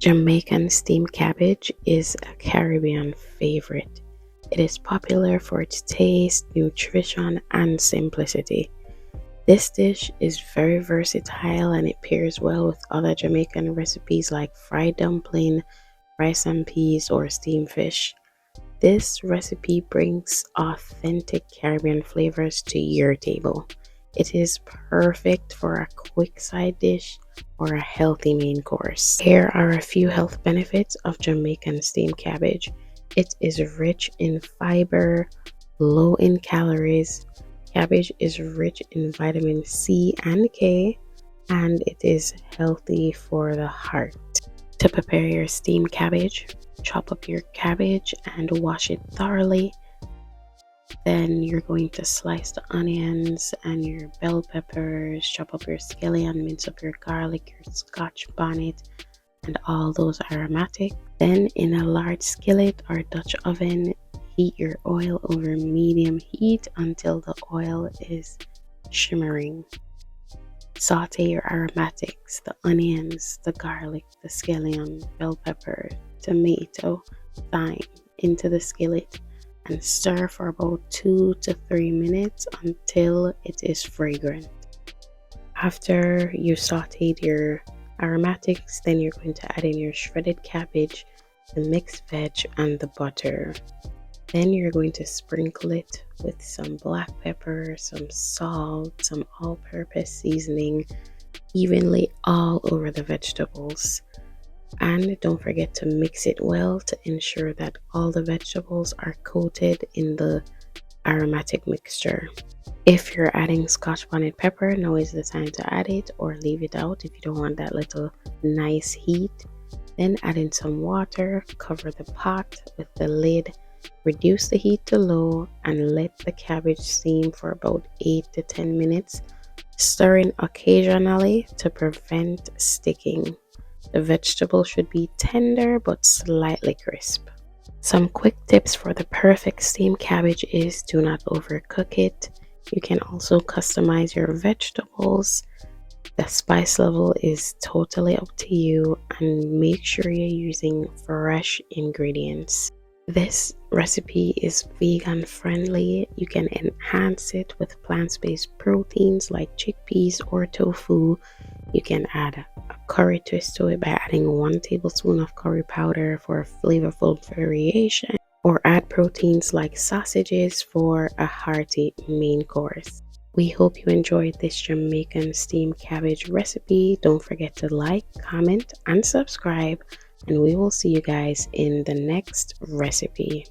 Jamaican steamed cabbage is a Caribbean favorite. It is popular for its taste, nutrition, and simplicity. This dish is very versatile and it pairs well with other Jamaican recipes like fried dumpling, rice and peas, or steamed fish. This recipe brings authentic Caribbean flavors to your table. It is perfect for a quick side dish or a healthy main course. Here are a few health benefits of Jamaican steamed cabbage. It is rich in fiber, low in calories. Cabbage is rich in vitamin C and K, and it is healthy for the heart. To prepare your steamed cabbage, chop up your cabbage and wash it thoroughly. Then you're going to slice the onions and your bell peppers, chop up your scallion, mince up your garlic, your scotch bonnet, and all those aromatic. Then in a large skillet or Dutch oven, heat your oil over medium heat until the oil is shimmering. Saute your aromatics, the onions, the garlic, the scallion, bell pepper, tomato, thyme into the skillet and stir for about 2 to 3 minutes until it is fragrant. After you sauteed your aromatics, then you're going to add in your shredded cabbage, the mixed veg, and the butter. Then you're going to sprinkle it with some black pepper, some salt, some all-purpose seasoning evenly all over the vegetables. And don't forget to mix it well to ensure that all the vegetables are coated in the aromatic mixture. If you're adding scotch bonnet pepper, now is the time to add it or leave it out if you don't want that little nice heat. Then add in some water, cover the pot with the lid, reduce the heat to low, and let the cabbage steam for about 8 to 10 minutes, stirring occasionally to prevent sticking. The vegetable should be tender but slightly crisp. Some quick tips for the perfect steamed cabbage is do not overcook it. You can also customize your vegetables. The spice level is totally up to you, and make sure you're using fresh ingredients. This recipe is vegan friendly. You can enhance it with plant-based proteins like chickpeas or tofu. You can add a curry twist to it by adding 1 tablespoon of curry powder for a flavorful variation, or add proteins like sausages for a hearty main course. We hope you enjoyed this Jamaican steamed cabbage recipe. Don't forget to like, comment, and subscribe, and we will see you guys in the next recipe.